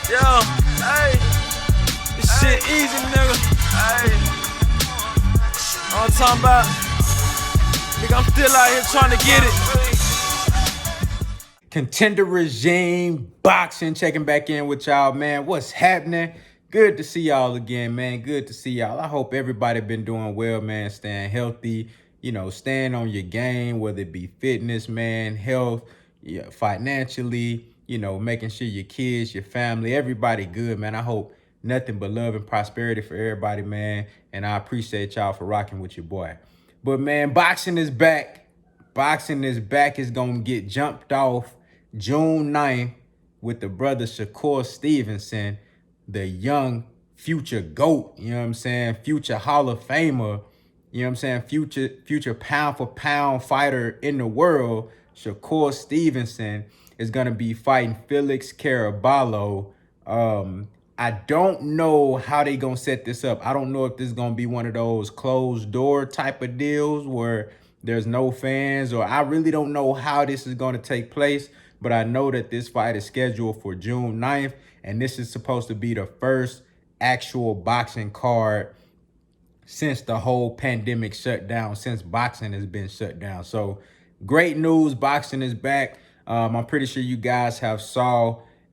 Yo, hey, this shit easy, nigga. Hey, all I'm talking about, nigga, I'm still out here trying to get it. Contender Regime Boxing checking back in with y'all, man. What's happening? Good to see y'all again, man. Good to see y'all. I hope everybody been doing well, man. Staying healthy, staying on your game, whether it be fitness, man, health, financially, making sure your kids, your family, everybody good, man. I hope nothing but love and prosperity for everybody, man. And I appreciate y'all for rocking with your boy. But, man, boxing is back. Boxing is back. It's going to get jumped off June 9th with the brother Shakur Stevenson, the young future GOAT, you know what I'm saying? Future Hall of Famer, you know what I'm saying? Future pound for pound fighter in the world. Shakur Stevenson is going to be fighting Felix Caraballo. I don't know how they going to set this up. I don't know if this is going to be one of those closed door type of deals where there's no fans, or I really don't know how this is going to take place. But I know that this fight is scheduled for June 9th, and this is supposed to be the first actual boxing card since the whole pandemic shut down, since boxing has been shut down. So great news, boxing is back. I'm pretty sure you guys have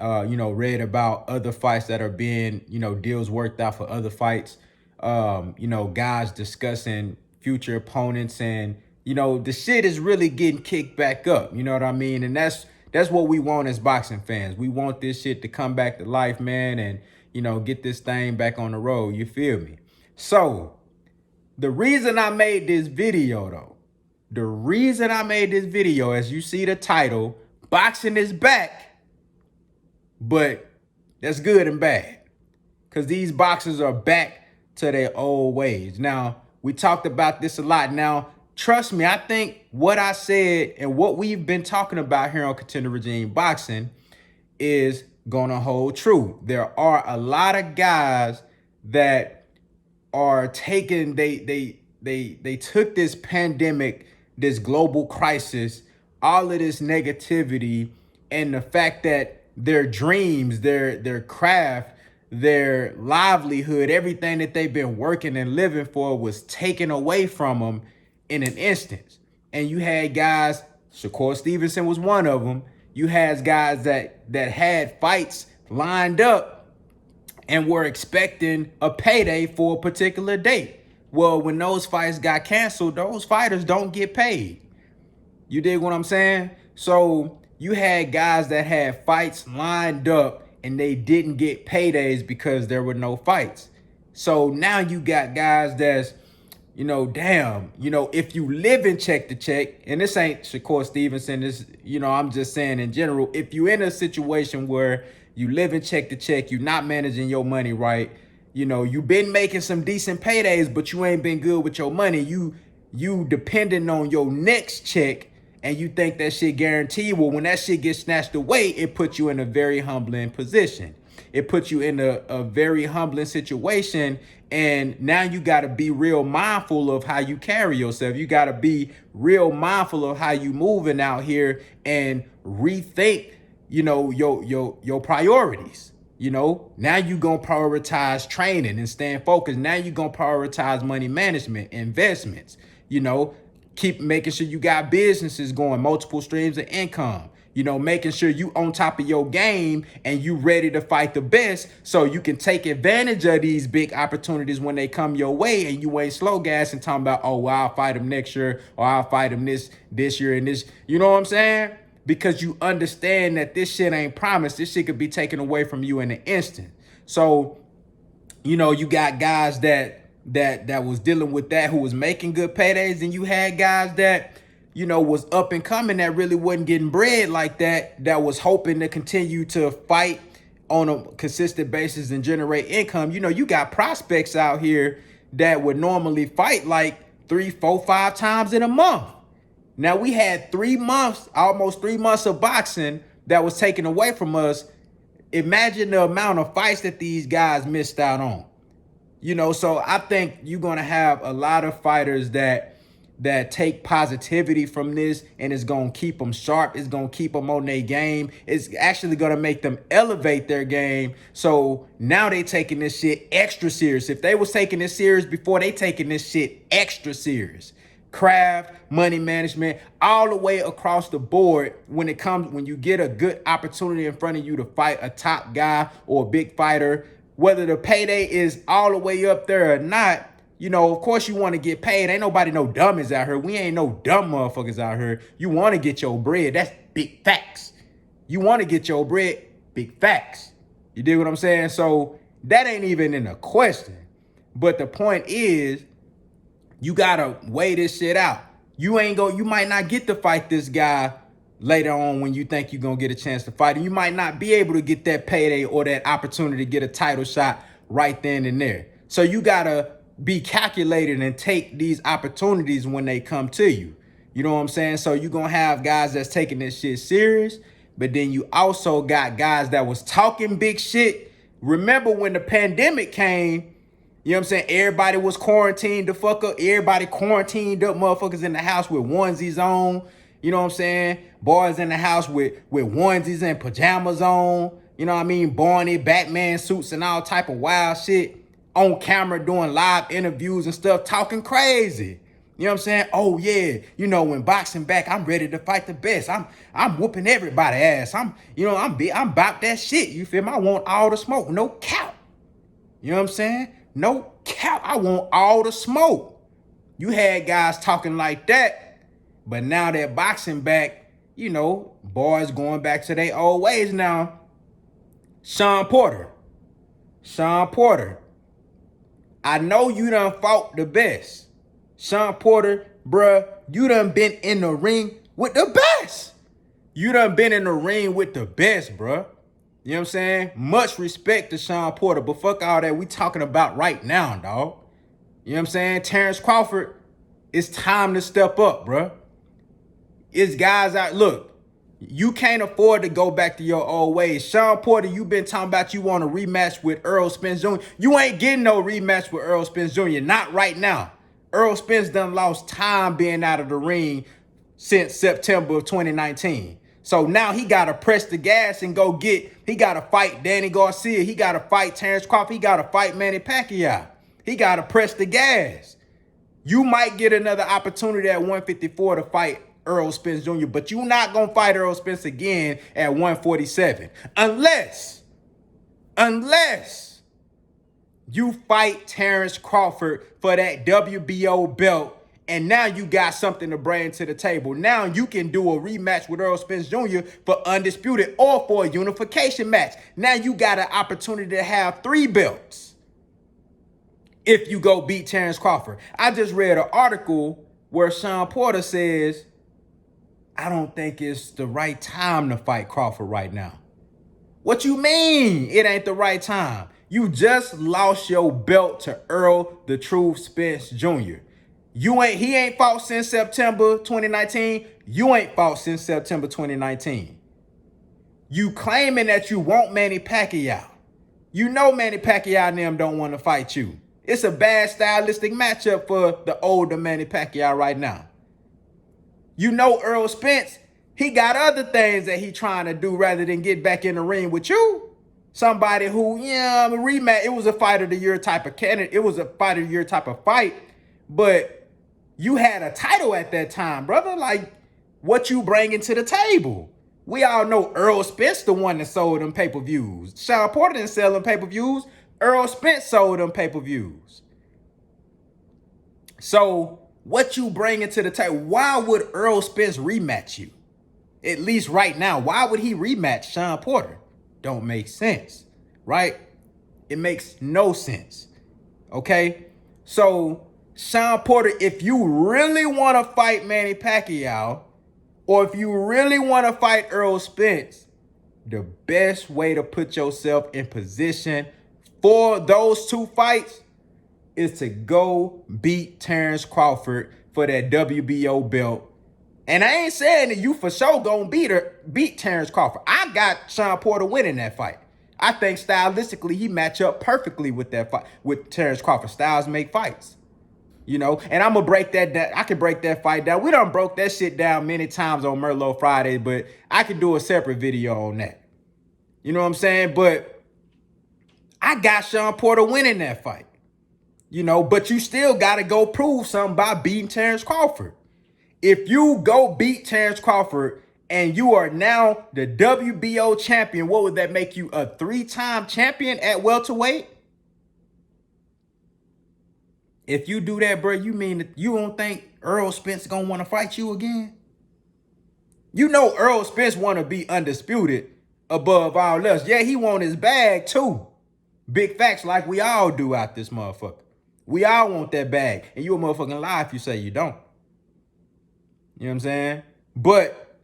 read about other fights that are being, deals worked out for other fights. Guys discussing future opponents, and, the shit is really getting kicked back up. You know what I mean? And that's what we want as boxing fans. We want this shit to come back to life, man, and, get this thing back on the road. You feel me? So the reason I made this video, as you see the title, boxing is back, but that's good and bad, because these boxers are back to their old ways. Now, we talked about this a lot. Now, trust me, I think what I said and what we've been talking about here on Contender Regime Boxing is gonna hold true. There are a lot of guys that are taking, they took this pandemic, this global crisis, all of this negativity, and the fact that their dreams, their craft, their livelihood, everything that they've been working and living for was taken away from them in an instance. And you had guys, Shakur Stevenson was one of them. You had guys that had fights lined up and were expecting a payday for a particular date. Well, when those fights got canceled, those fighters don't get paid. You dig what I'm saying? So you had guys that had fights lined up and they didn't get paydays because there were no fights. So now you got guys that's, if you live in check to check, and this ain't Shakur Stevenson, this, I'm just saying in general, if you in a situation where you live in check to check, you're not managing your money right, you've been making some decent paydays, but you ain't been good with your money. You depending on your next check, and you think that shit guaranteed. Well, when that shit gets snatched away, it puts you in a very humbling position. It puts you in a very humbling situation. And now you got to be real mindful of how you carry yourself. You got to be real mindful of how you moving out here and rethink, your priorities. Now you going to prioritize training and staying focused. Now you going to prioritize money management, investments, keep making sure you got businesses going, multiple streams of income, making sure you on top of your game and you ready to fight the best so you can take advantage of these big opportunities when they come your way, and you ain't slow gas and talking about, oh, well, I'll fight them next year, or I'll fight them this year and this, you know what I'm saying? Because you understand that this shit ain't promised. This shit could be taken away from you in an instant. So, you got guys that was dealing with that, who was making good paydays, and you had guys that, was up and coming, that really wasn't getting bread like that was hoping to continue to fight on a consistent basis and generate income. You got prospects out here that would normally fight like 3, 4, 5 times in a month. Now, we had 3 months, almost 3 months of boxing that was taken away from us. Imagine the amount of fights that these guys missed out on. So I think you're going to have a lot of fighters that that take positivity from this, and it's going to keep them sharp. It's going to keep them on their game. It's actually going to make them elevate their game. So now they taking this shit extra serious. If they was taking this serious before, they taking this shit extra serious. Craft, money management, all the way across the board. When you get a good opportunity in front of you to fight a top guy or a big fighter, whether the payday is all the way up there or not, you know, of course you want to get paid. Ain't nobody no dummies out here. We ain't no dumb motherfuckers out here. You want to get your bread. That's big facts. You want to get your bread. Big facts. You dig what I'm saying? So that ain't even in the question. But the point is, you got to weigh this shit out. You might not get to fight this guy later on when you think you're going to get a chance to fight. And you might not be able to get that payday or that opportunity to get a title shot right then and there. So you got to be calculated and take these opportunities when they come to you. You know what I'm saying? So you're going to have guys that's taking this shit serious, but then you also got guys that was talking big shit. Remember when the pandemic came, you know what I'm saying? Everybody was quarantined the fuck up. Everybody quarantined up, motherfuckers in the house with onesies on. You know what I'm saying? Boys in the house with onesies and pajamas on. You know what I mean? Barney, Batman suits and all type of wild shit. On camera doing live interviews and stuff, talking crazy. You know what I'm saying? Oh yeah, you know, when boxing back, I'm ready to fight the best. I'm whooping everybody ass. I'm about that shit. You feel me? I want all the smoke, no cap. You know what I'm saying? No cap. I want all the smoke. You had guys talking like that, but now that boxing back, you know, boys going back to their old ways now. Sean Porter. I know you done fought the best. Sean Porter, bruh, you done been in the ring with the best. You done been in the ring with the best, bruh. You know what I'm saying? Much respect to Sean Porter, but fuck all that we talking about right now, dog. You know what I'm saying? Terrence Crawford, it's time to step up, bruh. It's guys out, look. You can't afford to go back to your old ways. Sean Porter, you been talking about you want a rematch with Errol Spence Jr. You ain't getting no rematch with Errol Spence Jr. Not right now. Errol Spence done lost time being out of the ring since September of 2019. So now he got to press the gas and he got to fight Danny Garcia. He got to fight Terrence Crawford. He got to fight Manny Pacquiao. He got to press the gas. You might get another opportunity at 154 to fight Errol Spence Jr., but you're not going to fight Errol Spence again at 147. Unless you fight Terrence Crawford for that WBO belt, and now you got something to bring to the table. Now you can do a rematch with Errol Spence Jr. for undisputed or for a unification match. Now you got an opportunity to have 3 belts if you go beat Terrence Crawford. I just read an article where Sean Porter says, I don't think it's the right time to fight Crawford right now. What you mean it ain't the right time? You just lost your belt to Errol the Truth Spence Jr. He ain't fought since September 2019. You ain't fought since September 2019. You claiming that you want Manny Pacquiao. You know Manny Pacquiao and them don't want to fight you. It's a bad stylistic matchup for the older Manny Pacquiao right now. You know Errol Spence, he got other things that he trying to do rather than get back in the ring with you. Somebody who, yeah, rematch. It was a fight of the year type of candidate. It was a fight of the year type of fight. But you had a title at that time, brother. Like, what you bringing to the table? We all know Errol Spence the one that sold them pay-per-views. Sean Porter didn't sell them pay-per-views. Errol Spence sold them pay-per-views. So what you bringing to the table? Why would Errol Spence rematch you? At least right now, why would he rematch Sean Porter? Don't make sense, right? It makes no sense, okay? So Sean Porter, if you really want to fight Manny Pacquiao, or if you really want to fight Errol Spence, the best way to put yourself in position for those 2 fights is to go beat Terrence Crawford for that WBO belt. And I ain't saying that you for sure gonna beat Terrence Crawford. I got Sean Porter winning that fight. I think stylistically he match up perfectly with that fight with Terrence Crawford. Styles make fights. You know, and I'm gonna break that down. I can break that fight down. We done broke that shit down many times on Merlot Friday, but I can do a separate video on that. You know what I'm saying? But I got Sean Porter winning that fight. You know, but you still got to go prove something by beating Terrence Crawford. If you go beat Terrence Crawford and you are now the WBO champion, what would that make you? A 3-time champion at welterweight? If you do that, bro, you mean that you don't think Errol Spence gonna want to fight you again? You know Errol Spence want to be undisputed above all else. Yeah, he want his bag too. Big facts, like we all do out this motherfucker. We all want that bag. And you a motherfucking lie if you say you don't. You know what I'm saying? But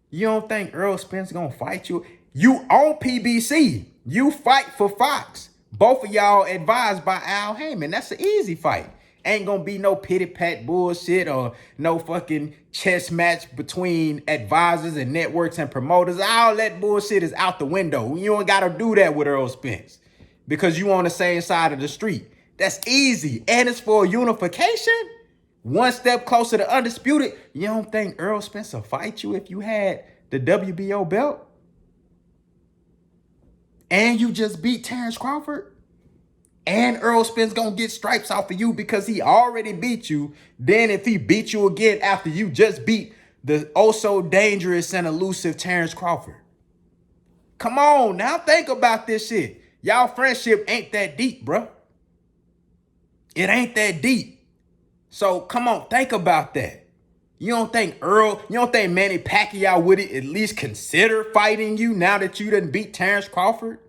you don't think Errol Spence gonna fight you? You on PBC. You fight for Fox. Both of y'all advised by Al Heyman. That's an easy fight. Ain't gonna be no pity-pat bullshit or no fucking chess match between advisors and networks and promoters. All that bullshit is out the window. You don't gotta do that with Errol Spence because you on the same side of the street. That's easy. And it's for unification. One step closer to undisputed. You don't think Errol Spence will fight you if you had the WBO belt? And you just beat Terrence Crawford? And Errol Spence gonna get stripes off of you because he already beat you. Then if he beat you again after you just beat the also dangerous and elusive Terrence Crawford. Come on, now think about this shit. Y'all friendship ain't that deep, bro. It ain't that deep. So come on, think about that. You don't think Manny Pacquiao would at least consider fighting you now that you done beat Terrence Crawford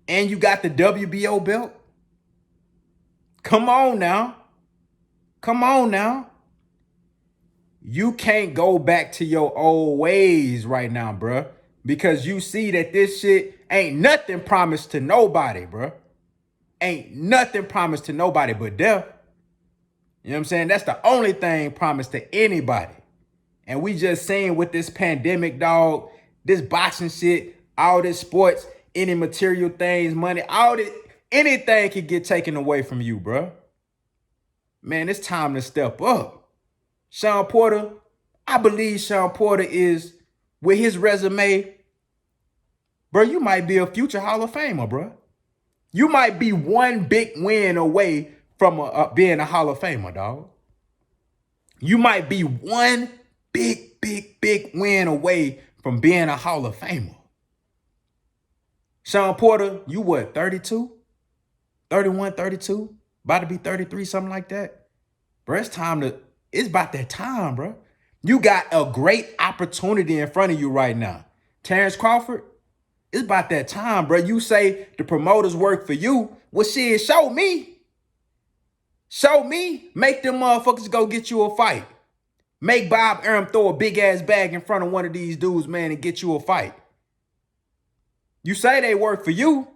and you got the WBO belt? Come on now. Come on now. You can't go back to your old ways right now, bruh, because you see that this shit ain't nothing promised to nobody, bruh. Ain't nothing promised to nobody but death. You know what I'm saying? That's the only thing promised to anybody. And we just saying with this pandemic, dog, this boxing shit, all this sports, any material things, money, all this, anything can get taken away from you, bro. Man, it's time to step up. Sean Porter, I believe Sean Porter is, with his resume, bro, you might be a future Hall of Famer, bro. You might be one big win away from being a Hall of Famer, dog. You might be one big win away from being a Hall of Famer. Sean Porter, you what, 32? 31, 32? About to be 33, something like that? Bro, it's about that time, bro. You got a great opportunity in front of you right now. Terrence Crawford, it's about that time, bro. You say the promoters work for you. Well, shit, show me. Show me. Make them motherfuckers go get you a fight. Make Bob Arum throw a big-ass bag in front of one of these dudes, man, and get you a fight. You say they work for you.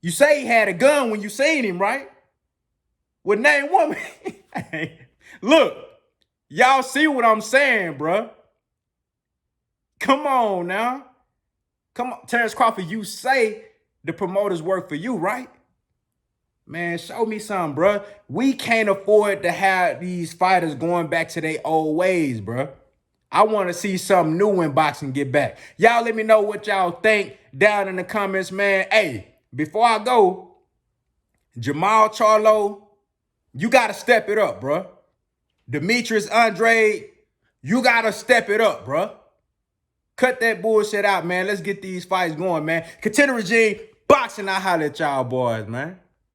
You say he had a gun when you seen him, right? Well, name one. Look, y'all see what I'm saying, bro. Come on now. Come on, Terrence Crawford, you say the promoters work for you, right? Man, show me something, bro. We can't afford to have these fighters going back to their old ways, bro. I want to see something new when boxing get back. Y'all let me know what y'all think down in the comments, man. Hey, before I go, Jamal Charlo, you got to step it up, bro. Demetrius Andrade, you got to step it up, bro. Cut that bullshit out, man. Let's get these fights going, man. Contender Regime, boxing, I holler at y'all boys, man.